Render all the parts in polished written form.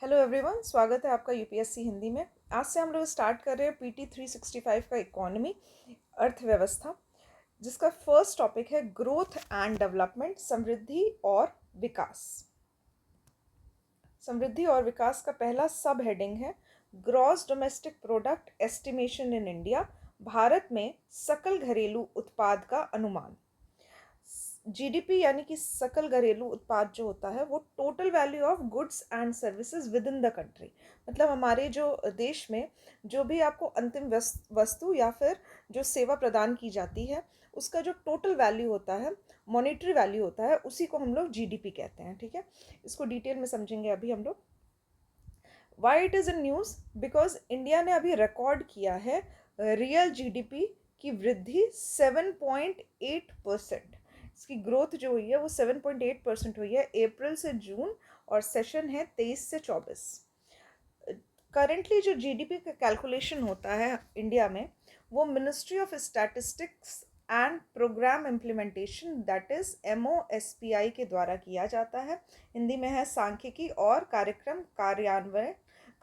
Hello everyone, स्वागत है आपका यूपीएससी हिंदी में। आज से हम लोग स्टार्ट कर रहे हैं पीटी 365 का इकोनॉमी, अर्थव्यवस्था, जिसका फर्स्ट टॉपिक है ग्रोथ एंड डेवलपमेंट, समृद्धि और विकास। समृद्धि और विकास का पहला सब हेडिंग है gross domestic product estimation in India, Bharat में सकल घरेलू उत्पाद का अनुमान। जीडीपी यानी कि सकल घरेलू उत्पाद जो होता है वो total value of goods and services with in the country. मतलब हमारे जो देश में जो भी आपको अंतिम वस्तु या फिर जो सेवा प्रदान की जाती है उसका जो टोटल वैल्यू होता है, मॉनेटरी वैल्यू होता है, उसी को हम लोग जीडीपी कहते हैं। ठीक है, इसको डिटेल में समझेंगे अभी हम लोग। Why it is in news? Because India ने अभी रिकॉर्ड किया है रियल जीडीपी की वृद्धि 7.8%। इसकी ग्रोथ जो हुई है वो 7.8% हुई है अप्रैल से जून, और सेशन है 23 से 24। करेंटली जो जीडीपी का कैलकुलेशन होता है इंडिया में वो ministry of statistics and programme implementation, that is MOSPI के द्वारा किया जाता है। हिंदी में है सांख्यिकी और कार्यक्रम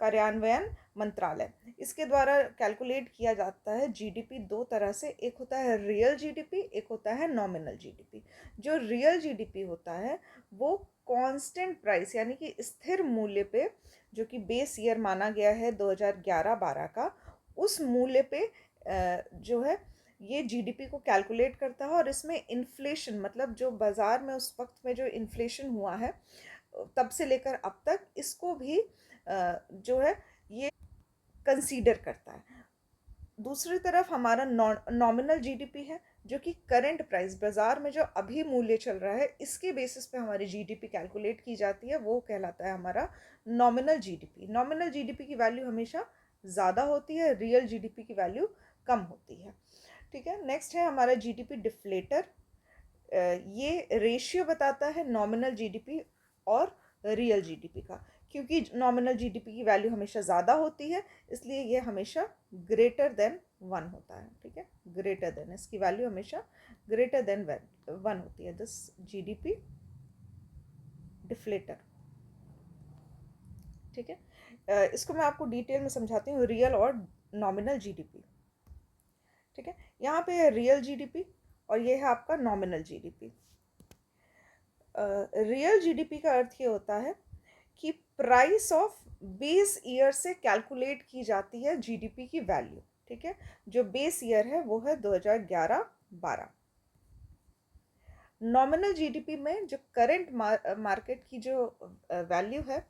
कार्यान्वयन मंत्रालय। इसके द्वारा कैलकुलेट किया जाता है जीडीपी दो तरह से, एक होता है रियल जीडीपी, एक होता है नॉमिनल जीडीपी। जो रियल जीडीपी होता है वो कांस्टेंट प्राइस यानी कि स्थिर मूल्य पे, जो कि बेस ईयर माना गया है 2011-12 का, उस मूल्य पे जो है ये जीडीपी को कैलकुलेट करता है। और इसमें इन्फ्लेशन, मतलब जो बाज़ार में उस वक्त में जो इन्फ्लेशन हुआ है तब से लेकर अब तक, इसको भी जो है ये कंसीडर करता है। दूसरी तरफ हमारा नॉमिनल जीडीपी है, जो कि करंट प्राइस, बाजार में जो अभी मूल्य चल रहा है इसके बेसिस पे हमारी जीडीपी कैलकुलेट की जाती है, वो कहलाता है हमारा नॉमिनल जीडीपी। नॉमिनल जीडीपी की वैल्यू हमेशा ज़्यादा होती है, रियल जीडीपी की वैल्यू कम होती है। ठीक है, नेक्स्ट है हमारा जीडीपी डिफ्लेटर। ये रेशियो बताता है नॉमिनल जीडीपी और रियल जीडीपी का। क्योंकि नॉमिनल जीडीपी की वैल्यू हमेशा ज़्यादा होती है, इसलिए ये हमेशा ग्रेटर देन 1 होता है। ठीक है, ग्रेटर देन, इसकी वैल्यू हमेशा ग्रेटर देन 1 होती है, दिस जीडीपी डिफ्लेटर। ठीक है, इसको मैं आपको डिटेल में समझाती हूँ, रियल और नॉमिनल जीडीपी। ठीक है, यहाँ पे है रियल जीडीपी और ये है आपका नॉमिनल जीडीपी। रियल जीडीपी का अर्थ ये होता है कि प्राइस ऑफ बेस ईयर से कैलकुलेट की जाती है जीडीपी की वैल्यू। ठीक है, जो बेस ईयर है वो है 2011-12। नॉमिनल जीडीपी में जो करंट मार्केट की जो वैल्यू है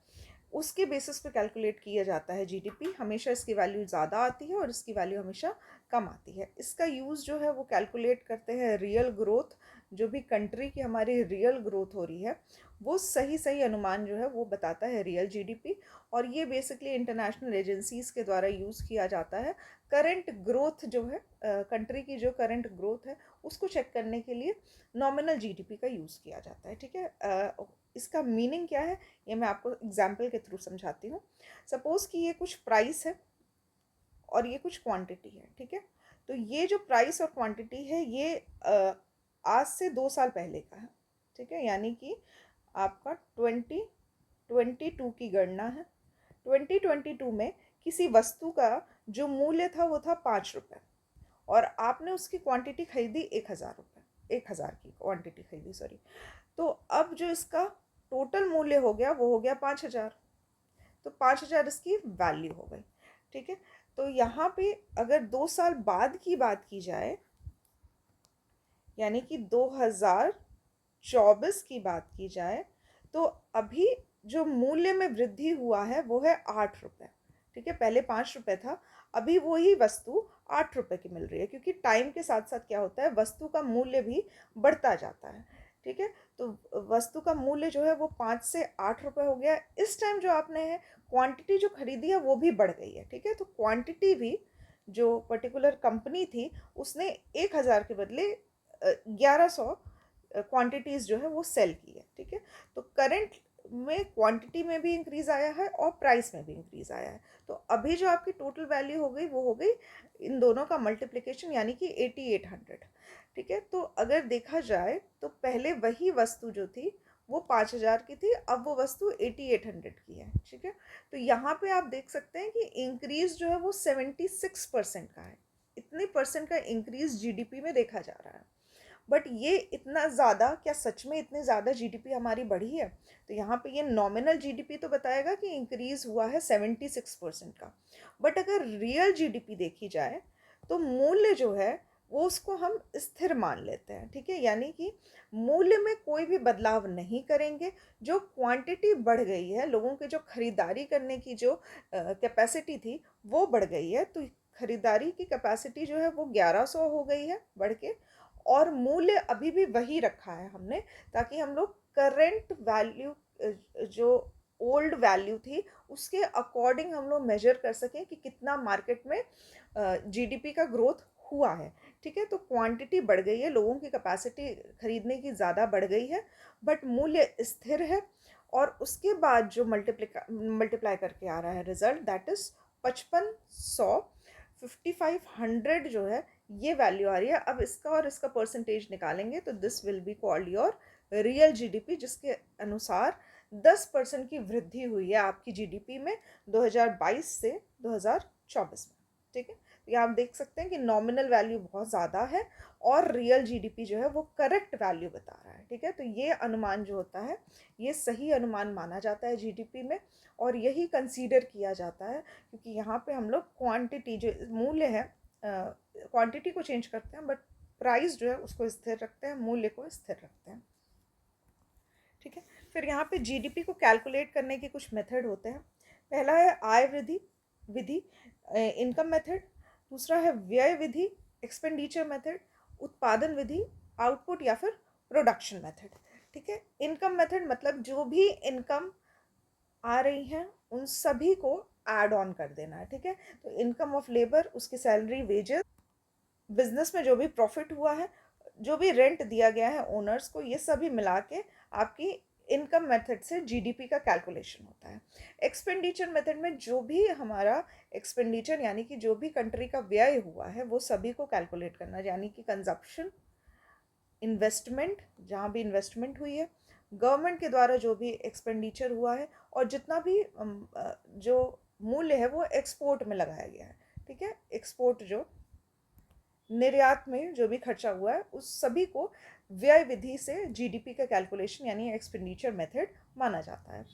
उसके बेसिस पे कैलकुलेट किया जाता है जीडीपी। हमेशा इसकी वैल्यू ज़्यादा आती है और इसकी वैल्यू हमेशा कम आती है। इसका यूज़ जो है वो कैलकुलेट करते हैं रियल ग्रोथ, जो भी कंट्री की हमारी रियल ग्रोथ हो रही है वो सही सही अनुमान जो है वो बताता है रियल जीडीपी। और ये बेसिकली इंटरनेशनल एजेंसीज़ के द्वारा यूज़ किया जाता है करंट ग्रोथ जो है, कंट्री की जो करंट ग्रोथ है उसको चेक करने के लिए नॉमिनल जीडीपी का यूज़ किया जाता है। ठीक है, इसका मीनिंग क्या है ये मैं आपको एग्जाम्पल के थ्रू समझाती हूँ। सपोज़ कि ये कुछ प्राइस है और ये कुछ क्वांटिटी है। ठीक है, तो ये जो प्राइस और क्वांटिटी है ये आज से 2 साल पहले का है। ठीक है, यानी कि आपका 2022 की गणना है। 2022 में किसी वस्तु का जो मूल्य था वो था 5 रुपये, और आपने उसकी क्वांटिटी खरीदी 1,000 रुपये, 1,000 की क्वांटिटी खरीदी, सॉरी। तो अब जो इसका टोटल मूल्य हो गया वो हो गया 5,000। तो 5,000 इसकी वैल्यू हो गई। ठीक है, तो यहाँ पे अगर 2 साल बाद की बात की जाए, यानी कि 2024 की बात की जाए, तो अभी जो मूल्य में वृद्धि हुआ है वो है 8 रुपये। ठीक है, पहले 5 रुपये था, अभी वही वस्तु 8 रुपये की मिल रही है, क्योंकि टाइम के साथ साथ क्या होता है वस्तु का मूल्य भी बढ़ता जाता है। ठीक है, तो वस्तु का मूल्य जो है वो 5 से 8 रुपये हो गया। इस टाइम जो आपने है क्वांटिटी जो खरीदी है वो भी बढ़ गई है। ठीक है, तो क्वांटिटी भी, जो पर्टिकुलर कंपनी थी उसने 1,000 के बदले 1100 क्वांटिटीज़ जो है वो सेल की है। ठीक है, तो करंट में क्वांटिटी में भी इंक्रीज़ आया है और प्राइस में भी इंक्रीज़ आया है। तो अभी जो आपकी टोटल वैल्यू हो गई वो हो गई इन दोनों का मल्टीप्लिकेशन, यानी कि 8800। ठीक है, तो अगर देखा जाए तो पहले वही वस्तु जो थी वो 5,000 की थी, अब वो वस्तु 8800 की है। ठीक है, तो यहाँ पे आप देख सकते हैं कि इंक्रीज जो है वो 76% का है। इतने परसेंट का इंक्रीज जीडीपी में देखा जा रहा है। बट ये इतना ज़्यादा, क्या सच में इतने ज़्यादा जीडीपी हमारी बढ़ी है? तो यहाँ पे ये नॉमिनल जीडीपी तो बताएगा कि इंक्रीज हुआ है 76% का, बट अगर रियल जीडीपी देखी जाए तो मूल्य जो है वो उसको हम स्थिर मान लेते हैं। ठीक है, यानी कि मूल्य में कोई भी बदलाव नहीं करेंगे। जो क्वांटिटी बढ़ गई है, लोगों के जो खरीदारी करने की जो कैपेसिटी थी वो बढ़ गई है, तो खरीदारी की कैपेसिटी जो है वो 1100 हो गई है बढ़ के, और मूल्य अभी भी वही रखा है हमने, ताकि हम लोग करेंट वैल्यू जो ओल्ड वैल्यू थी उसके अकॉर्डिंग हम लोग मेजर कर सकें कि कितना मार्केट में जीडीपी का ग्रोथ हुआ है। ठीक है, तो क्वांटिटी बढ़ गई है, लोगों की कैपेसिटी खरीदने की ज़्यादा बढ़ गई है, बट मूल्य स्थिर है। और उसके बाद जो मल्टीप्लाई करके आ रहा है रिजल्ट, दैट इज 5500, 5500 जो है ये वैल्यू आ रही है। अब इसका और इसका परसेंटेज निकालेंगे तो this will be called your real GDP, जिसके अनुसार 10% की वृद्धि हुई है आपकी जीडीपी में 2022 से 2024 में। ठीक है, तो यहाँ आप देख सकते हैं कि नॉमिनल वैल्यू बहुत ज़्यादा है और रियल जीडीपी जो है वो करेक्ट वैल्यू बता रहा है। ठीक है, तो ये अनुमान जो होता है ये सही अनुमान माना जाता है जीडीपी में, और यही कंसीडर किया जाता है, क्योंकि यहाँ पे हम लोग क्वांटिटी जो मूल्य है, क्वांटिटी को चेंज करते हैं बट प्राइस जो है उसको स्थिर रखते हैं, मूल्य को स्थिर रखते हैं। ठीक है, फिर यहाँ पे जीडीपी को कैलकुलेट करने के कुछ मेथड होते हैं। पहला है आय विधि विधि इनकम मेथड, दूसरा है व्यय विधि एक्सपेंडिचर मेथड, उत्पादन विधि आउटपुट या फिर प्रोडक्शन मेथड। ठीक है, इनकम मेथड मतलब जो भी इनकम आ रही हैं उन सभी को ऐड ऑन कर देना है। ठीक है, तो इनकम ऑफ लेबर, उसकी सैलरी, वेजेस, बिजनेस में जो भी प्रॉफिट हुआ है, जो भी रेंट दिया गया है ओनर्स को, ये सभी मिला के आपकी इनकम मेथड से जीडीपी का कैलकुलेशन होता है। एक्सपेंडिचर मेथड में जो भी हमारा एक्सपेंडिचर यानी कि जो भी कंट्री का व्यय हुआ है वो सभी को कैलकुलेट करना, यानी कि कंजप्शन, इन्वेस्टमेंट, जहाँ भी इन्वेस्टमेंट हुई है, गवर्नमेंट के द्वारा जो भी एक्सपेंडिचर हुआ है, और जितना भी जो मूल्य है वो एक्सपोर्ट में लगाया गया है। ठीक है, एक्सपोर्ट जो निर्यात में जो भी खर्चा हुआ है उस सभी को व्यय विधि से जीडीपी का कैलकुलेशन यानी एक्सपेंडिचर मेथड माना जाता है।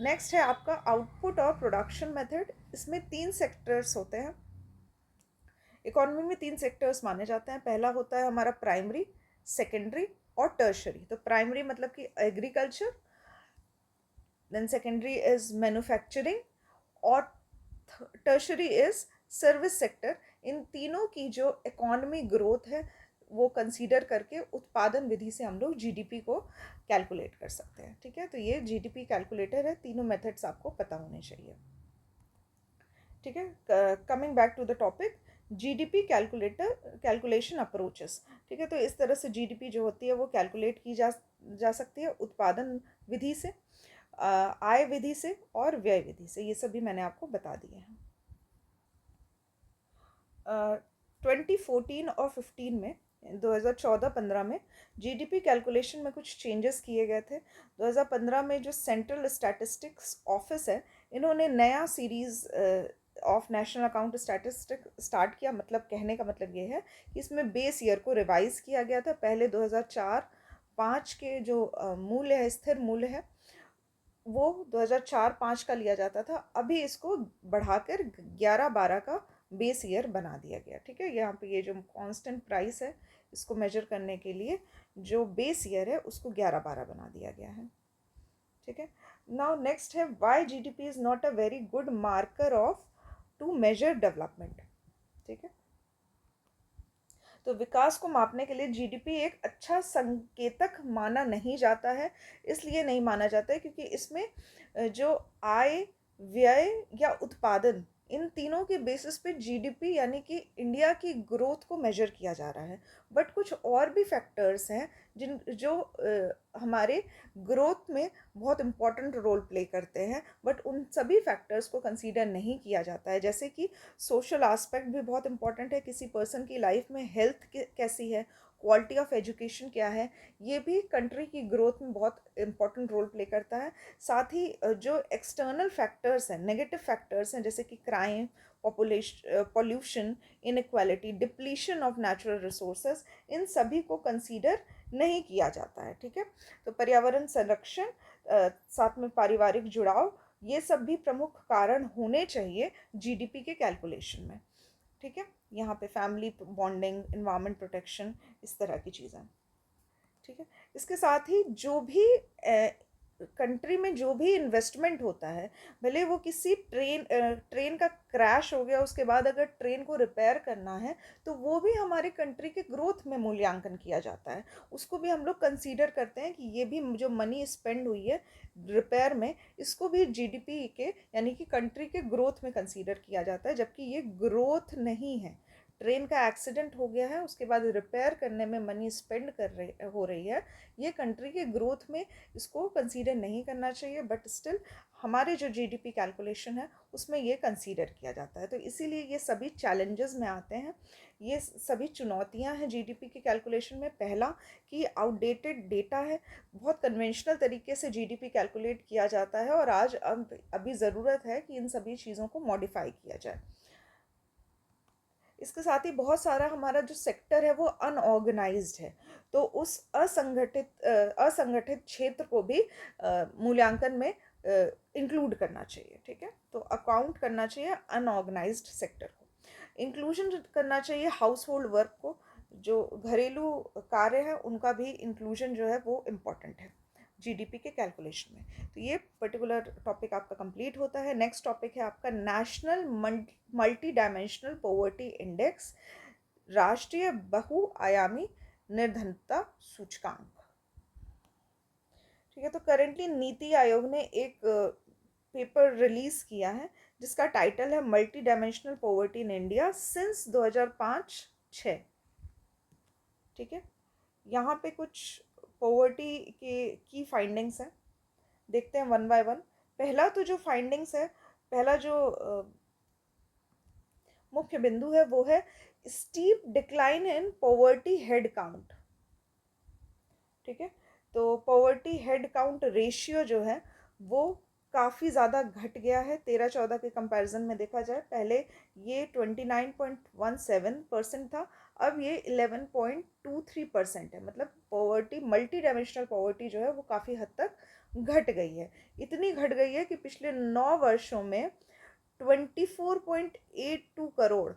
नेक्स्ट है आपका आउटपुट और प्रोडक्शन मेथड। इसमें 3 सेक्टर्स होते हैं। इकोनॉमी में 3 सेक्टर्स माने जाते हैं। पहला होता है हमारा प्राइमरी, सेकेंडरी और टर्शरी। तो प्राइमरी मतलब कि agriculture, then secondary is manufacturing, और टर्शरी इज सर्विस सेक्टर। इन तीनों की जो इकोनॉमी ग्रोथ है वो कंसीडर करके उत्पादन विधि से हम लोग जीडीपी को कैलकुलेट कर सकते हैं। ठीक है, तो ये जीडीपी कैलकुलेटर है, तीनों मेथड्स आपको पता होने चाहिए। ठीक है, coming back to the topic, GDP calculator calculation approaches. ठीक है, तो इस तरह से जीडीपी जो होती है वो कैलकुलेट की जा सकती है उत्पादन विधि से, आय विधि से और व्यय विधि से। ये सभी मैंने आपको बता दिए हैं। 2014 और 15 में, 2014-15 में जीडीपी कैलकुलेशन में कुछ चेंजेस किए गए थे। 2015 में जो सेंट्रल स्टैटिस्टिक्स ऑफिस है, इन्होंने नया series of national account statistic start किया। मतलब कहने का मतलब ये है कि इसमें बेस ईयर को रिवाइज़ किया गया था। पहले 2004-5 के जो मूल्य है, स्थिर मूल्य है, वो 2004-5 का लिया जाता था। अभी इसको बढ़ाकर 11-12 का बेस ईयर बना दिया गया। ठीक है, यहाँ पे ये जो कांस्टेंट प्राइस है इसको मेजर करने के लिए जो बेस ईयर है उसको 11-12 बना दिया गया है। ठीक है, नाउ नेक्स्ट है why GDP is not a very good marker of to measure development. ठीक है, तो विकास को मापने के लिए जीडीपी एक अच्छा संकेतक माना नहीं जाता है। इसलिए नहीं माना जाता है क्योंकि इसमें जो आय, व्यय या उत्पादन, इन तीनों के बेसिस पे जीडीपी यानी कि इंडिया की ग्रोथ को मेजर किया जा रहा है। बट कुछ और भी फैक्टर्स हैं जिन जो हमारे ग्रोथ में बहुत इम्पॉर्टेंट रोल प्ले करते हैं, बट उन सभी फैक्टर्स को कंसीडर नहीं किया जाता है। जैसे कि सोशल एस्पेक्ट भी बहुत इंपॉर्टेंट है, किसी पर्सन की लाइफ में हेल्थ कैसी है, क्वालिटी ऑफ एजुकेशन क्या है, ये भी कंट्री की ग्रोथ में बहुत इंपॉर्टेंट रोल प्ले करता है। साथ ही जो एक्सटर्नल फैक्टर्स हैं, नेगेटिव फैक्टर्स हैं, जैसे कि crime, pollution, inequality, depletion of natural resources, इन सभी को कंसीडर नहीं किया जाता है। ठीक है, तो पर्यावरण संरक्षण, साथ में पारिवारिक जुड़ाव, ये सब भी प्रमुख कारण होने चाहिए जीडीपी के कैलकुलेशन में। ठीक है, यहाँ पे फैमिली बॉन्डिंग, इन्वायरमेंट प्रोटेक्शन, इस तरह की चीज़ें। ठीक है, इसके साथ ही जो भी कंट्री में जो भी इन्वेस्टमेंट होता है, भले वो किसी ट्रेन का क्रैश हो गया, उसके बाद अगर ट्रेन को रिपेयर करना है, तो वो भी हमारे कंट्री के ग्रोथ में मूल्यांकन किया जाता है। उसको भी हम लोग कंसीडर करते हैं कि ये भी जो मनी स्पेंड हुई है रिपेयर में, इसको भी जीडीपी के यानी कि कंट्री के ग्रोथ में कंसीडर किया जाता है, जबकि ये ग्रोथ नहीं है। ट्रेन का एक्सीडेंट हो गया है, उसके बाद रिपेयर करने में मनी स्पेंड हो रही है, ये कंट्री के ग्रोथ में इसको कंसीडर नहीं करना चाहिए, बट स्टिल हमारे जो जीडीपी कैलकुलेशन है उसमें ये कंसीडर किया जाता है। तो इसीलिए ये सभी चैलेंजेस में आते हैं, ये सभी चुनौतियां हैं जीडीपी के कैलकुलेशन में। पहला कि आउटडेटेड डेटा है, बहुत कन्वेंशनल तरीके से जीडीपी कैलकुलेट किया जाता है, और आज अभी ज़रूरत है कि इन सभी चीज़ों को मॉडिफाई किया जाए। इसके साथ ही बहुत सारा हमारा जो सेक्टर है वो अनऑर्गेनाइज्ड है, तो उस असंगठित क्षेत्र को भी मूल्यांकन में इंक्लूड करना चाहिए। ठीक है, तो अकाउंट करना चाहिए अनऑर्गेनाइज्ड सेक्टर को, इंक्लूजन करना चाहिए हाउस होल्ड वर्क को, जो घरेलू कार्य है उनका भी इंक्लूजन जो है वो इम्पोर्टेंट है जीडीपी के कैलकुलेशन में। तो ये पर्टिकुलर टॉपिक आपका कंप्लीट होता है। नेक्स्ट टॉपिक है आपका national multi dimensional poverty index, राष्ट्रीय बहुआयामी निर्धनता सूचकांक। ठीक है, तो करेंटली नीति आयोग ने एक पेपर रिलीज किया है जिसका टाइटल है multi dimensional poverty in India since 2005-06। ठीक है, यहाँ पे कुछ पॉवर्टी के की फाइंडिंग्स हैं, देखते हैं वन बाय वन। पहला तो जो फाइंडिंग्स है, पहला जो मुख्य बिंदु है वो है steep decline in poverty head count. ठीक है, तो पॉवर्टी हेड काउंट रेशियो जो है वो काफ़ी ज़्यादा घट गया है 13-14 के कंपैरिजन में। देखा जाए पहले ये 29.17% था, अब ये 11.23% है। मतलब पॉवर्टी, मल्टी डायमेंशनल पॉवर्टी जो है वो काफ़ी हद तक घट गई है। इतनी घट गई है कि पिछले 9 वर्षों में 24.82 करोड़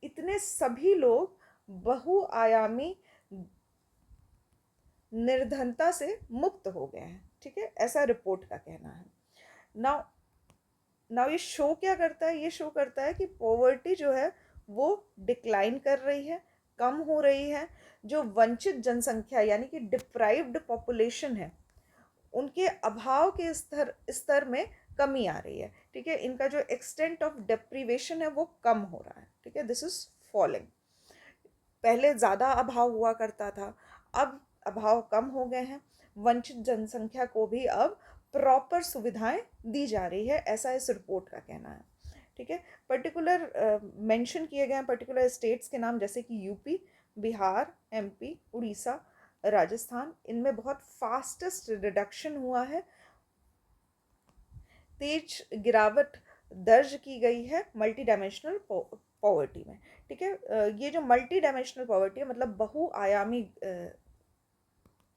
इतने सभी लोग बहुआयामी निर्धनता से मुक्त हो गए हैं। ठीक है, ऐसा रिपोर्ट का कहना है। नाउ नाउ ये शो क्या करता है, ये शो करता है कि पॉवर्टी जो है वो डिक्लाइन कर रही है, कम हो रही है। जो वंचित जनसंख्या यानी कि डिप्राइव्ड पॉपुलेशन है, उनके अभाव के स्तर में कमी आ रही है। ठीक है, इनका जो एक्सटेंट ऑफ डेप्रीवेशन है वो कम हो रहा है। ठीक है, दिस इज फॉलिंग। पहले ज़्यादा अभाव हुआ करता था, अब अभाव कम हो गए हैं। वंचित जनसंख्या को भी अब प्रॉपर सुविधाएं दी जा रही है, ऐसा इस रिपोर्ट का कहना है। ठीक है, पर्टिकुलर मेंशन किए गए हैं पर्टिकुलर स्टेट्स के नाम, जैसे कि यूपी, बिहार, एमपी, उड़ीसा, राजस्थान। इनमें बहुत फास्टेस्ट रिडक्शन हुआ है, तेज गिरावट दर्ज की गई है मल्टी डायमेंशनल पॉवर्टी में। ठीक है, ये जो मल्टी डायमेंशनल पॉवर्टी है मतलब बहुआयामी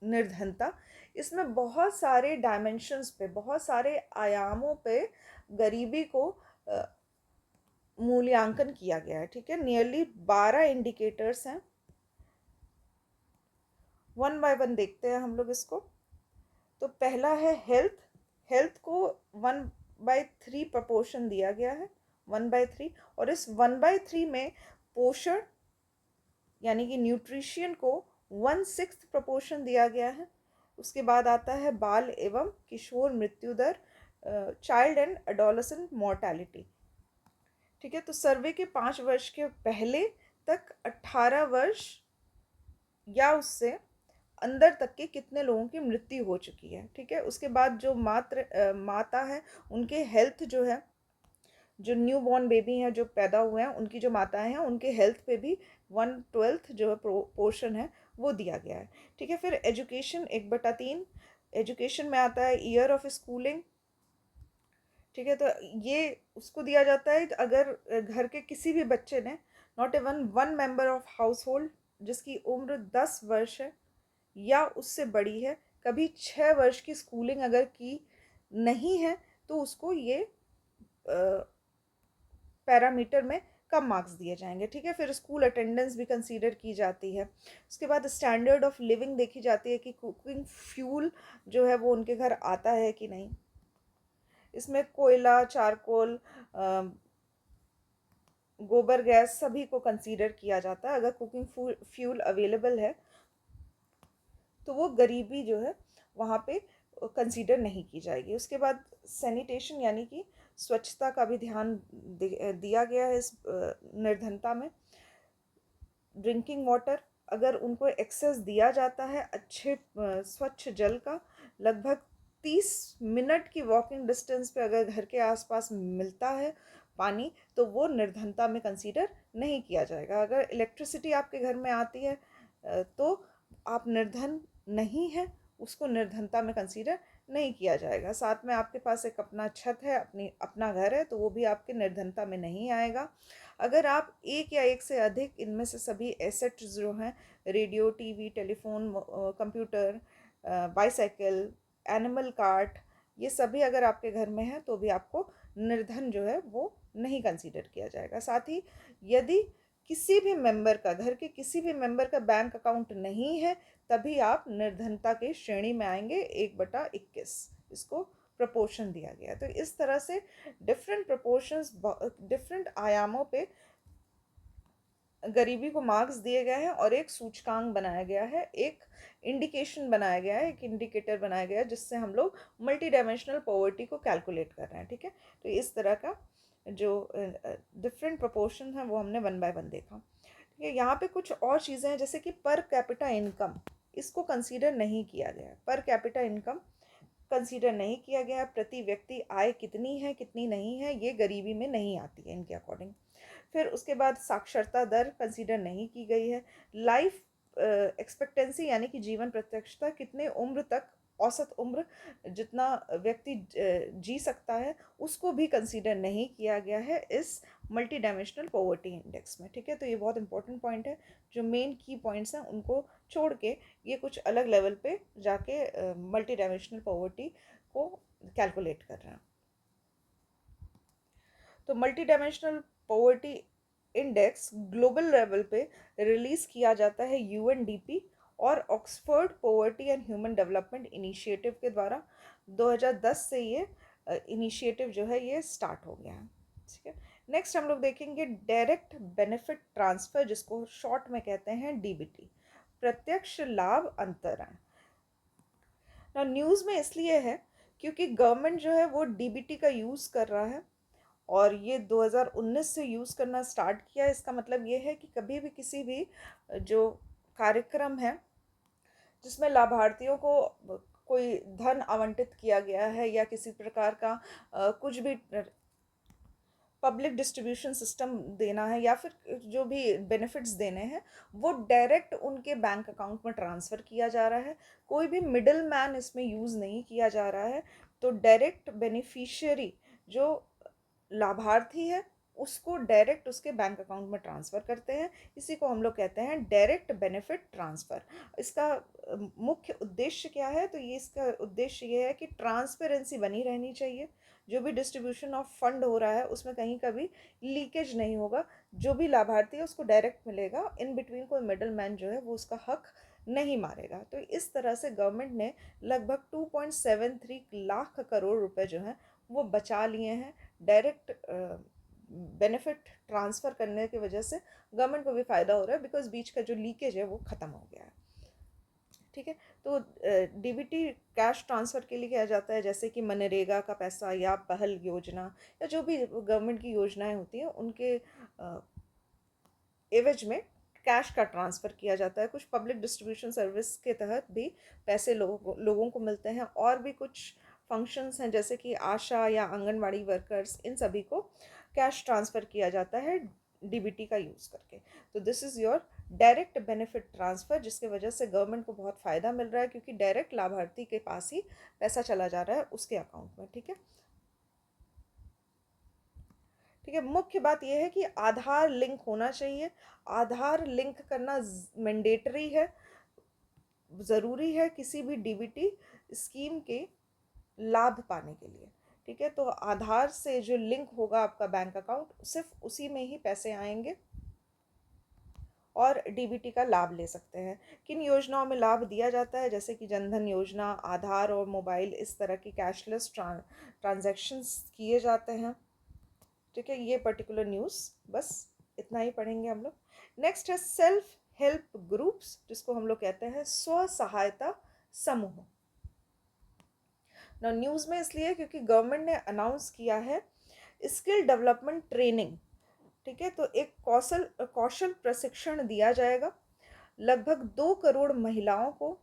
निर्धनता, इसमें बहुत सारे डायमेंशंस पे, बहुत सारे आयामों पे गरीबी को मूल्यांकन किया गया है। ठीक है, नियरली 12 इंडिकेटर्स हैं, वन बाय वन देखते हैं हम लोग इसको। तो पहला है हेल्थ। हेल्थ को 1/3 प्रपोर्शन दिया गया है, 1/3, और इस 1/3 में पोषण यानी कि न्यूट्रिशन को 1/6 प्रपोर्शन दिया गया है। उसके बाद आता है बाल एवं किशोर मृत्यु दर, चाइल्ड एंड एडोलेसेंट मॉर्टेलिटी। ठीक है, तो सर्वे के 5 वर्ष के पहले तक 18 वर्ष या उससे अंदर तक के कितने लोगों की मृत्यु हो चुकी है। ठीक है, उसके बाद जो माता है उनके हेल्थ जो है, जो न्यू बॉर्न बेबी हैं जो पैदा हुए हैं, उनकी जो माताएं हैं उनके हेल्थ पे भी 1/12 जो है पोर्शन है वो दिया गया है। ठीक है, फिर एजुकेशन 1/3, एजुकेशन में आता है ईयर ऑफ स्कूलिंग। ठीक है, तो ये उसको दिया जाता है अगर घर के किसी भी बच्चे ने, not even one member of household, जिसकी उम्र 10 वर्ष है या उससे बड़ी है, कभी 6 वर्ष की स्कूलिंग अगर की नहीं है तो उसको ये पैरामीटर में कम मार्क्स दिए जाएंगे। ठीक है, फिर स्कूल अटेंडेंस भी कंसीडर की जाती है। उसके बाद स्टैंडर्ड ऑफ लिविंग देखी जाती है कि कुकिंग फ्यूल जो है वो उनके घर आता है कि नहीं। इसमें कोयला, चारकोल, गोबर गैस सभी को कंसीडर किया जाता है। अगर कुकिंग फ्यूल अवेलेबल है तो वो गरीबी जो है वहाँ पे कंसीडर नहीं की जाएगी। उसके बाद सैनिटेशन यानी कि स्वच्छता का भी ध्यान दिया गया है इस निर्धनता में। ड्रिंकिंग वाटर, अगर उनको एक्सेस दिया जाता है अच्छे स्वच्छ जल का, लगभग 30 मिनट की वॉकिंग डिस्टेंस पे अगर घर के आसपास मिलता है पानी, तो वो निर्धनता में कंसीडर नहीं किया जाएगा। अगर इलेक्ट्रिसिटी आपके घर में आती है तो आप निर्धन नहीं हैं, उसको निर्धनता में कंसीडर नहीं किया जाएगा। साथ में आपके पास एक अपना छत है, अपना घर है, तो वो भी आपके निर्धनता में नहीं आएगा। अगर आप एक या एक से अधिक इनमें से सभी एसेट्स जो हैं, radio, TV, telephone, computer, bicycle, animal cart, ये सभी अगर आपके घर में है तो भी आपको निर्धन जो है वो नहीं कंसीडर किया जाएगा। साथ ही यदि किसी भी मेंबर का, घर के किसी भी मेंबर का बैंक अकाउंट नहीं है, तभी आप निर्धनता के श्रेणी में आएंगे, 1/21 इसको प्रपोर्शन दिया गया। तो इस तरह से डिफरेंट प्रपोर्शंस, डिफरेंट आयामों पे गरीबी को मार्क्स दिए गए हैं और एक सूचकांक बनाया गया है, एक इंडिकेशन बनाया गया है, एक इंडिकेटर बनाया गया है जिससे हम लोग मल्टी डायमेंशनल पॉवर्टी को कैलकुलेट कर रहे हैं। ठीक है, तो इस तरह का जो डिफरेंट प्रोपोर्शन है वो हमने 1 बाय 1 देखा। ठीक है, यहाँ पे कुछ और चीज़ें हैं जैसे कि पर कैपिटा इनकम, इसको कंसीडर नहीं किया गया है। पर कैपिटा इनकम कंसीडर नहीं किया गया है। प्रति व्यक्ति आय कितनी है कितनी नहीं है ये गरीबी में नहीं आती है इनके अकॉर्डिंग। फिर उसके बाद साक्षरता दर कंसीडर नहीं की गई है। लाइफ एक्सपेक्टेंसी यानी कि जीवन प्रत्यक्षता, कितने उम्र तक, औसत उम्र जितना व्यक्ति जी सकता है, उसको भी कंसीडर नहीं किया गया है इस मल्टी डायमेंशनल पॉवर्टी इंडेक्स में। ठीक है, तो ये बहुत इंपॉर्टेंट पॉइंट है। जो मेन की पॉइंट्स हैं उनको छोड़ के ये कुछ अलग लेवल पे जाके मल्टी डायमेंशनल पॉवर्टी को कैलकुलेट कर रहे हैं। तो multi dimensional poverty index global level पे रिलीज़ किया जाता है यूएनडीपी और Oxford poverty and human development initiative के द्वारा। 2010 से ये इनिशिएटिव जो है ये स्टार्ट हो गया है। ठीक है, नेक्स्ट हम लोग देखेंगे डायरेक्ट बेनिफिट ट्रांसफ़र, जिसको शॉर्ट में कहते हैं डीबीटी, प्रत्यक्ष लाभ अंतरण। ना न्यूज़ में इसलिए है क्योंकि गवर्नमेंट जो है वो डीबीटी का यूज़ कर रहा है और ये 2019 से यूज़ करना स्टार्ट किया है। इसका मतलब ये है कि कभी भी किसी भी जो कार्यक्रम है जिसमें लाभार्थियों को कोई धन आवंटित किया गया है या किसी प्रकार का कुछ भी पब्लिक डिस्ट्रीब्यूशन सिस्टम देना है या फिर जो भी बेनिफिट्स देने हैं, वो डायरेक्ट उनके बैंक अकाउंट में ट्रांसफ़र किया जा रहा है। कोई भी मिडल मैन इसमें यूज़ नहीं किया जा रहा है। तो डायरेक्ट बेनिफिशियरी जो लाभार्थी है उसको डायरेक्ट उसके बैंक अकाउंट में ट्रांसफ़र करते हैं। इसी को हम लोग कहते हैं डायरेक्ट बेनिफिट ट्रांसफ़र। इसका मुख्य उद्देश्य क्या है? तो ये इसका उद्देश्य ये है कि ट्रांसपेरेंसी बनी रहनी चाहिए। जो भी डिस्ट्रीब्यूशन ऑफ फंड हो रहा है उसमें कहीं का भी लीकेज नहीं होगा। जो भी लाभार्थी है उसको डायरेक्ट मिलेगा, इन बिटवीन कोई मिडल मैन जो है वो उसका हक नहीं मारेगा। तो इस तरह से गवर्नमेंट ने लगभग 2.73 लाख करोड़ रुपए जो हैं वो बचा लिए हैं डायरेक्ट बेनिफिट ट्रांसफ़र करने की वजह से। गवर्नमेंट को भी फ़ायदा हो रहा है बिकॉज बीच का जो लीकेज है वो ख़त्म हो गया है। ठीक है, तो डीबीटी कैश ट्रांसफ़र के लिए किया जाता है, जैसे कि मनरेगा का पैसा या पहल योजना या जो भी गवर्नमेंट की योजनाएं होती हैं उनके एवज में कैश का ट्रांसफ़र किया जाता है। कुछ पब्लिक डिस्ट्रीब्यूशन सर्विस के तहत भी पैसे लोगों को मिलते हैं। और भी कुछ फंक्शंस हैं जैसे कि आशा या आंगनवाड़ी वर्कर्स, इन सभी को कैश ट्रांसफ़र किया जाता है डीबीटी का यूज़ करके। तो this is your direct benefit transfer, जिसके वजह से गवर्नमेंट को बहुत फ़ायदा मिल रहा है, क्योंकि डायरेक्ट लाभार्थी के पास ही पैसा चला जा रहा है उसके अकाउंट में। ठीक है, ठीक है। मुख्य बात यह है कि आधार लिंक होना चाहिए। आधार लिंक करना मैंडेटरी है, ज़रूरी है किसी भी डीबीटी स्कीम के लाभ पाने के लिए। ठीक है, तो आधार से जो लिंक होगा आपका बैंक अकाउंट, सिर्फ उसी में ही पैसे आएंगे और डीबीटी का लाभ ले सकते हैं। किन योजनाओं में लाभ दिया जाता है, जैसे कि जनधन योजना, आधार और मोबाइल, इस तरह की कैशलेस ट्रांजैक्शंस किए जाते हैं। ठीक है, ये पर्टिकुलर न्यूज़ बस इतना ही पढ़ेंगे हम लोग। नेक्स्ट है सेल्फ हेल्प ग्रुप्स, जिसको हम लोग कहते हैं स्व सहायता समूह। ना न्यूज़ में इसलिए क्योंकि गवर्नमेंट ने अनाउंस किया है स्किल डेवलपमेंट ट्रेनिंग। ठीक है, तो एक कौशल कौशल प्रशिक्षण दिया जाएगा लगभग 2 करोड़ महिलाओं को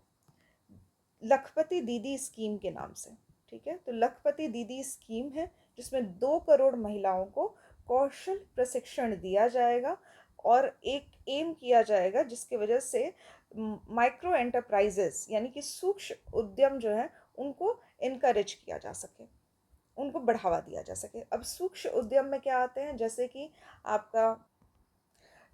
लखपति दीदी स्कीम के नाम से। ठीक है, तो लखपति दीदी स्कीम है जिसमें 2 करोड़ महिलाओं को कौशल प्रशिक्षण दिया जाएगा और एक एम किया जाएगा जिसकी वजह से माइक्रो एंटरप्राइजेस यानी कि सूक्ष्म उद्यम जो है उनको इनकरेज किया जा सके, उनको बढ़ावा दिया जा सके। अब सूक्ष्म उद्यम में क्या आते हैं, जैसे कि आपका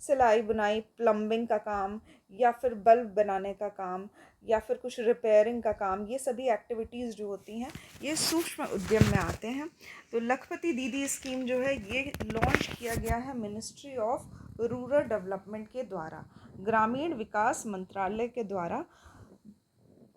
सिलाई बुनाई, प्लम्बिंग का काम, या फिर बल्ब बनाने का काम, या फिर कुछ रिपेयरिंग का काम, ये सभी एक्टिविटीज़ जो होती हैं ये सूक्ष्म उद्यम में आते हैं। तो लखपति दीदी स्कीम जो है ये लॉन्च किया गया है मिनिस्ट्री ऑफ रूरल डेवलपमेंट के द्वारा, ग्रामीण विकास मंत्रालय के द्वारा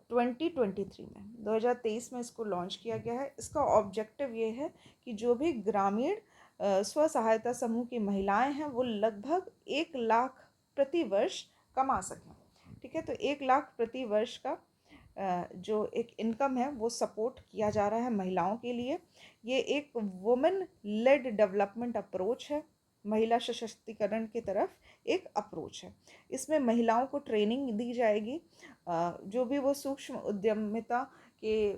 2023 में 2023 में इसको लॉन्च किया गया है। इसका ऑब्जेक्टिव ये है कि जो भी ग्रामीण स्व सहायता समूह की महिलाएं हैं वो लगभग 1 लाख प्रति वर्ष कमा सकें। ठीक है, तो 1 लाख प्रति वर्ष का जो एक इनकम है वो सपोर्ट किया जा रहा है महिलाओं के लिए। ये एक वुमेन लेड डेवलपमेंट अप्रोच है, महिला सशक्तिकरण की तरफ एक अप्रोच है। इसमें महिलाओं को ट्रेनिंग दी जाएगी, जो भी वो सूक्ष्म उद्यमिता के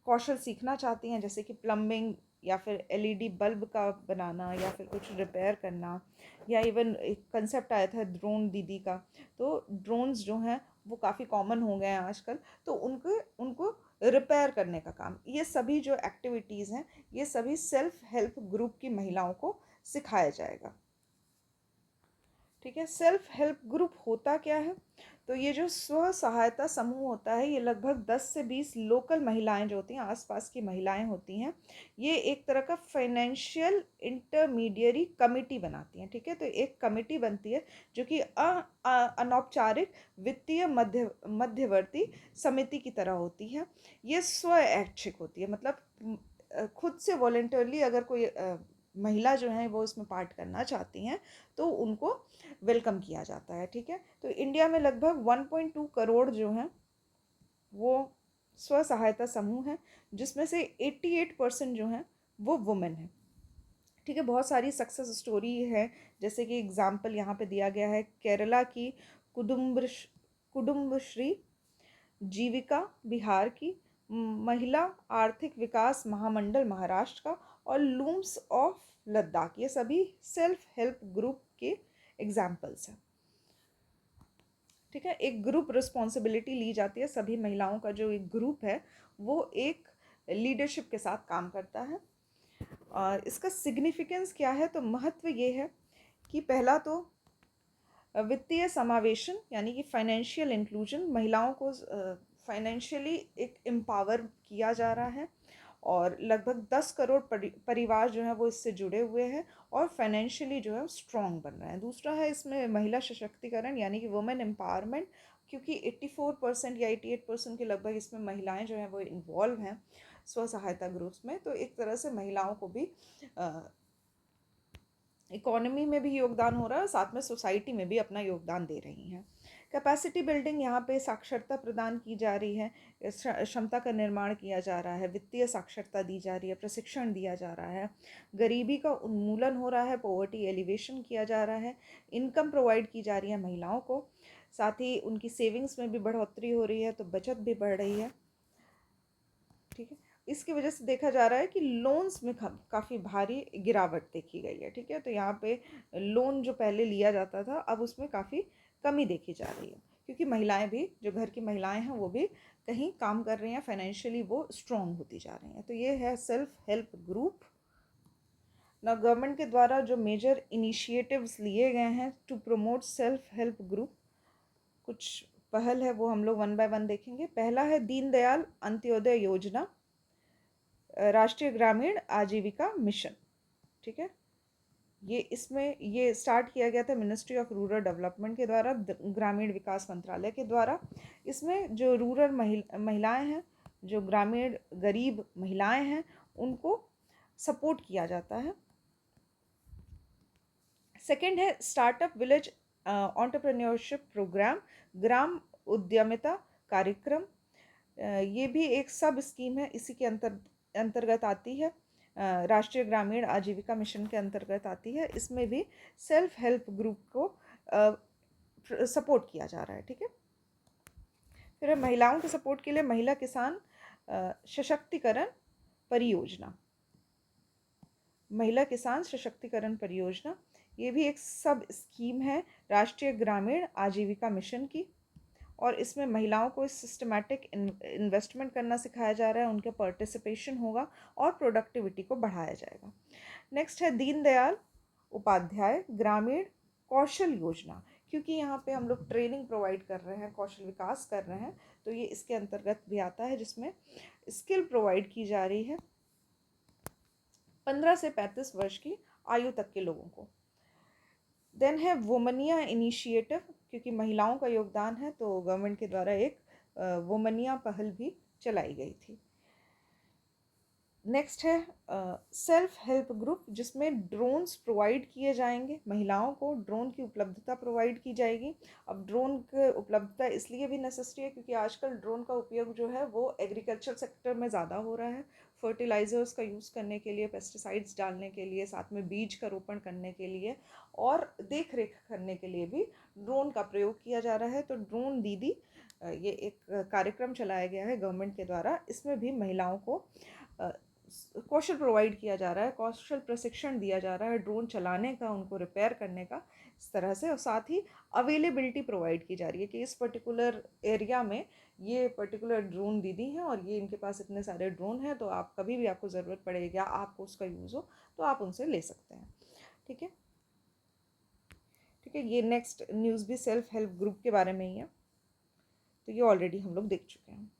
कौशल सीखना चाहती हैं, जैसे कि प्लम्बिंग या फिर एलईडी बल्ब का बनाना या फिर कुछ रिपेयर करना, या इवन एक कंसेप्ट आया था ड्रोन दीदी का। तो ड्रोन्स जो हैं वो काफ़ी कॉमन हो गए हैं आजकल, तो उनको उनको रिपेयर करने का काम, ये सभी जो एक्टिविटीज़ हैं ये सभी सेल्फ हेल्प ग्रुप की महिलाओं को सिखाया जाएगा। ठीक है, सेल्फ हेल्प ग्रुप होता क्या है, तो ये जो स्व सहायता समूह होता है ये लगभग 10 से 20 लोकल महिलाएं जो होती हैं, आसपास की महिलाएं होती हैं, ये एक तरह का फाइनेंशियल इंटरमीडियरी कमिटी बनाती हैं। ठीक है, तो एक कमिटी बनती है जो कि अनौपचारिक वित्तीय मध्यवर्ती समिति की तरह होती है। ये स्व ऐच्छिक होती है, मतलब खुद से वॉलेंटरली अगर कोई महिला जो है वो इसमें पार्ट करना चाहती हैं तो उनको वेलकम किया जाता है। ठीक है, तो इंडिया में लगभग 1.2 करोड़ जो हैं वो स्व सहायता समूह हैं, जिसमें से 88% जो हैं वो वुमेन हैं। ठीक है, बहुत सारी सक्सेस स्टोरी है, जैसे कि एग्जाम्पल यहाँ पे दिया गया है केरला की कुडुम्बश्री, जीविका बिहार की, महिला आर्थिक विकास महामंडल महाराष्ट्र का, और लूम्स ऑफ लद्दाख, ये सभी सेल्फ हेल्प ग्रुप के एग्जाम्पल्स हैं। ठीक है, एक ग्रुप रिस्पॉन्सिबिलिटी ली जाती है, सभी महिलाओं का जो एक ग्रुप है वो एक लीडरशिप के साथ काम करता है। और इसका सिग्निफिकेंस क्या है, तो महत्व ये है कि पहला तो वित्तीय समावेशन यानी कि फाइनेंशियल इंक्लूजन, महिलाओं को फाइनेंशियली एक एम्पावर किया जा रहा है और लगभग 10 करोड़ परिवार जो हैं वो इससे जुड़े हुए हैं और फाइनेंशियली जो है स्ट्रॉन्ग बन रहे हैं। दूसरा है इसमें महिला सशक्तिकरण यानी कि वुमेन एम्पावरमेंट, क्योंकि 84% या 88% के लगभग इसमें महिलाएं जो हैं वो इन्वॉल्व हैं स्व सहायता ग्रुप्स में, तो एक तरह से महिलाओं को भी इकोनॉमी में भी योगदान हो रहा है, साथ में सोसाइटी में भी अपना योगदान दे रही हैं। कैपेसिटी बिल्डिंग, यहाँ पे साक्षरता प्रदान की जा रही है, क्षमता का निर्माण किया जा रहा है, वित्तीय साक्षरता दी जा रही है, प्रशिक्षण दिया जा रहा है, गरीबी का उन्मूलन हो रहा है, पॉवर्टी एलिवेशन किया जा रहा है, इनकम प्रोवाइड की जा रही है महिलाओं को, साथ ही उनकी सेविंग्स में भी बढ़ोतरी हो रही है, तो बचत भी बढ़ रही है। ठीक है, इसकी वजह से देखा जा रहा है कि लोन्स में काफ़ी भारी गिरावट देखी गई है। ठीक है, तो यहाँ पे लोन जो पहले लिया जाता था अब उसमें काफ़ी कमी देखी जा रही है, क्योंकि महिलाएं भी, जो घर की महिलाएं हैं वो भी कहीं काम कर रही हैं, फाइनेंशियली वो स्ट्रॉन्ग होती जा रही हैं। तो ये है सेल्फ हेल्प ग्रुप। ना गवर्नमेंट के द्वारा जो मेजर इनिशिएटिव्स लिए गए हैं to promote self help group, कुछ पहल है वो हम लोग वन बाय वन देखेंगे। पहला है दीनदयाल अंत्योदय योजना, राष्ट्रीय ग्रामीण आजीविका मिशन। ठीक है, ये स्टार्ट किया गया था मिनिस्ट्री ऑफ रूरल डेवलपमेंट के द्वारा, ग्रामीण विकास मंत्रालय के द्वारा। इसमें जो रूरल महिलाएं हैं, जो ग्रामीण गरीब महिलाएं हैं, उनको सपोर्ट किया जाता है। सेकंड है स्टार्टअप विलेज एंटरप्रेन्योरशिप प्रोग्राम, ग्राम उद्यमिता कार्यक्रम। ये भी एक सब स्कीम है, इसी के अंतर्गत आती है, राष्ट्रीय ग्रामीण आजीविका मिशन के अंतर्गत आती है। इसमें भी सेल्फ हेल्प ग्रुप को सपोर्ट किया जा रहा है। ठीक है, फिर महिलाओं के सपोर्ट के लिए महिला किसान सशक्तिकरण परियोजना, महिला किसान सशक्तिकरण परियोजना, ये भी एक सब स्कीम है राष्ट्रीय ग्रामीण आजीविका मिशन की, और इसमें महिलाओं को सिस्टमैटिक इन्वेस्टमेंट करना सिखाया जा रहा है, उनके पार्टिसिपेशन होगा और प्रोडक्टिविटी को बढ़ाया जाएगा। नेक्स्ट है दीनदयाल उपाध्याय ग्रामीण कौशल योजना, क्योंकि यहाँ पे हम लोग ट्रेनिंग प्रोवाइड कर रहे हैं, कौशल विकास कर रहे हैं, तो ये इसके अंतर्गत भी आता है, जिसमें स्किल प्रोवाइड की जा रही है 15 से 35 वर्ष की आयु तक के लोगों को। देन है वुमनिया इनिशिएटिव, क्योंकि महिलाओं का योगदान है तो गवर्नमेंट के द्वारा एक वुमनिया पहल भी चलाई गई थी। नेक्स्ट है सेल्फ हेल्प ग्रुप, जिसमें ड्रोन्स प्रोवाइड किए जाएंगे, महिलाओं को ड्रोन की उपलब्धता प्रोवाइड की जाएगी। अब ड्रोन की उपलब्धता इसलिए भी नेसेसरी है क्योंकि आजकल ड्रोन का उपयोग जो है वो एग्रीकल्चर सेक्टर में ज़्यादा हो रहा है, फर्टिलाइज़र्स का यूज़ करने के लिए, पेस्टिसाइड्स डालने के लिए, साथ में बीज का रोपण करने के लिए और देख रेख करने के लिए भी ड्रोन का प्रयोग किया जा रहा है। तो ड्रोन दीदी, ये एक कार्यक्रम चलाया गया है गवर्नमेंट के द्वारा, इसमें भी महिलाओं को कौशल प्रोवाइड किया जा रहा है, कौशल प्रशिक्षण दिया जा रहा है ड्रोन चलाने का, उनको रिपेयर करने का, इस तरह से। और साथ ही अवेलेबिलिटी प्रोवाइड की जा रही है कि इस पर्टिकुलर एरिया में ये पर्टिकुलर ड्रोन दीदी हैं और ये इनके पास इतने सारे ड्रोन हैं, तो आप कभी भी आपको ज़रूरत पड़ेगी, आपको उसका यूज़ हो तो आप उनसे ले सकते हैं। ठीक है, ठीक है, ये नेक्स्ट न्यूज़ भी सेल्फ हेल्प ग्रुप के बारे में ही है, तो ये ऑलरेडी हम लोग देख चुके हैं।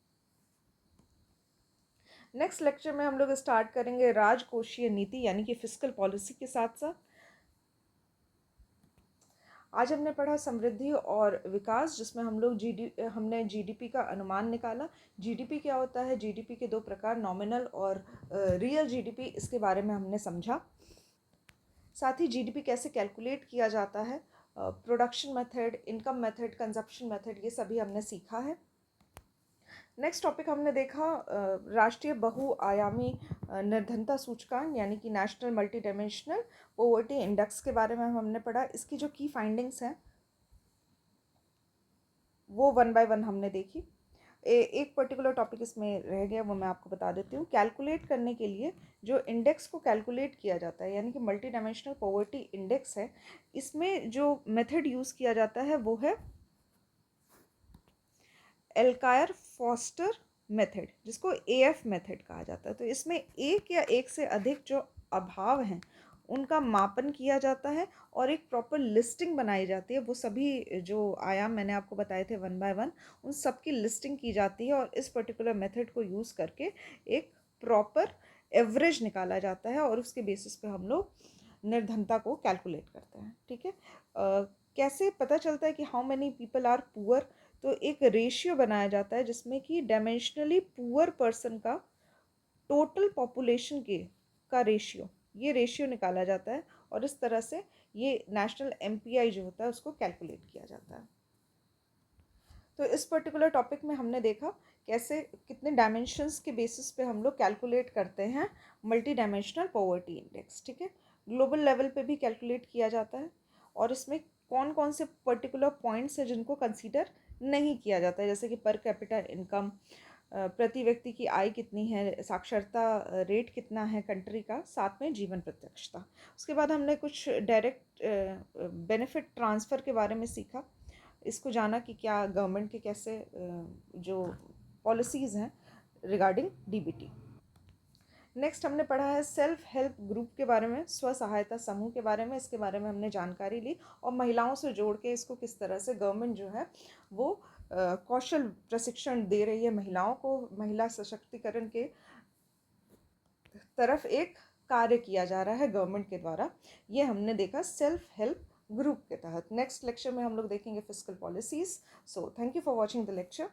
नेक्स्ट लेक्चर में हम लोग स्टार्ट करेंगे राजकोषीय नीति यानी कि फिस्कल पॉलिसी के साथ साथ। आज हमने पढ़ा समृद्धि और विकास, जिसमें हम लोग हमने जीडीपी का अनुमान निकाला। जीडीपी क्या होता है, जीडीपी के दो प्रकार, नॉमिनल और रियल जीडीपी, इसके बारे में हमने समझा। साथ ही जीडीपी कैसे कैलकुलेट किया जाता है, production method, income method, consumption method, ये सभी हमने सीखा है। नेक्स्ट टॉपिक हमने देखा राष्ट्रीय बहुआयामी निर्धनता सूचकांक यानी कि national multi dimensional poverty index के बारे में हमने पढ़ा। इसकी जो की फाइंडिंग्स हैं वो वन बाय वन हमने देखी। एक पर्टिकुलर टॉपिक इसमें रह गया, वो मैं आपको बता देती हूँ। कैलकुलेट करने के लिए जो इंडेक्स को कैलकुलेट किया जाता है यानी कि मल्टी डायमेंशनल पॉवर्टी इंडेक्स है, इसमें जो मेथड यूज़ किया जाता है वो है एल्कायर फॉस्टर मेथड, जिसको एएफ मेथड कहा जाता है। तो इसमें एक या एक से अधिक जो अभाव हैं उनका मापन किया जाता है और एक प्रॉपर लिस्टिंग बनाई जाती है। वो सभी जो आयाम मैंने आपको बताए थे वन बाय वन, उन सब की लिस्टिंग की जाती है और इस पर्टिकुलर मेथड को यूज़ करके एक प्रॉपर एवरेज निकाला जाता है और उसके बेसिस पे हम लोग निर्धनता को कैलकुलेट करते हैं। ठीक है, कैसे पता चलता है कि how many people are poor, तो एक रेशियो बनाया जाता है जिसमें कि डायमेंशनली पुअर पर्सन का टोटल पॉपुलेशन का रेशियो, ये रेशियो निकाला जाता है और इस तरह से ये नेशनल एमपीआई जो होता है उसको कैलकुलेट किया जाता है। तो इस पर्टिकुलर टॉपिक में हमने देखा कैसे कितने डायमेंशंस के बेसिस पे हम लोग कैलकुलेट करते हैं मल्टी डायमेंशनल पॉवर्टी इंडेक्स। ठीक है, ग्लोबल लेवल पे भी कैलकुलेट किया जाता है और इसमें कौन कौन से पर्टिकुलर पॉइंट्स हैं जिनको कंसीडर नहीं किया जाता है, जैसे कि पर कैपिटा इनकम, प्रति व्यक्ति की आय कितनी है, साक्षरता रेट कितना है कंट्री का, साथ में जीवन प्रत्यक्षता। उसके बाद हमने कुछ डायरेक्ट बेनिफिट ट्रांसफ़र के बारे में सीखा, इसको जाना कि क्या गवर्नमेंट के कैसे जो पॉलिसीज़ हैं रिगार्डिंग डीबीटी। नेक्स्ट हमने पढ़ा है सेल्फ हेल्प ग्रुप के बारे में, स्व सहायता समूह के बारे में। इसके बारे में हमने जानकारी ली और महिलाओं से जोड़ के इसको किस तरह से गवर्नमेंट जो है वो कौशल प्रशिक्षण दे रही है महिलाओं को, महिला सशक्तिकरण के तरफ एक कार्य किया जा रहा है गवर्नमेंट के द्वारा। ये हमने देखा सेल्फ हेल्प ग्रुप के तहत। नेक्स्ट लेक्चर में हम लोग देखेंगे fiscal policies. So thank you for watching the lecture.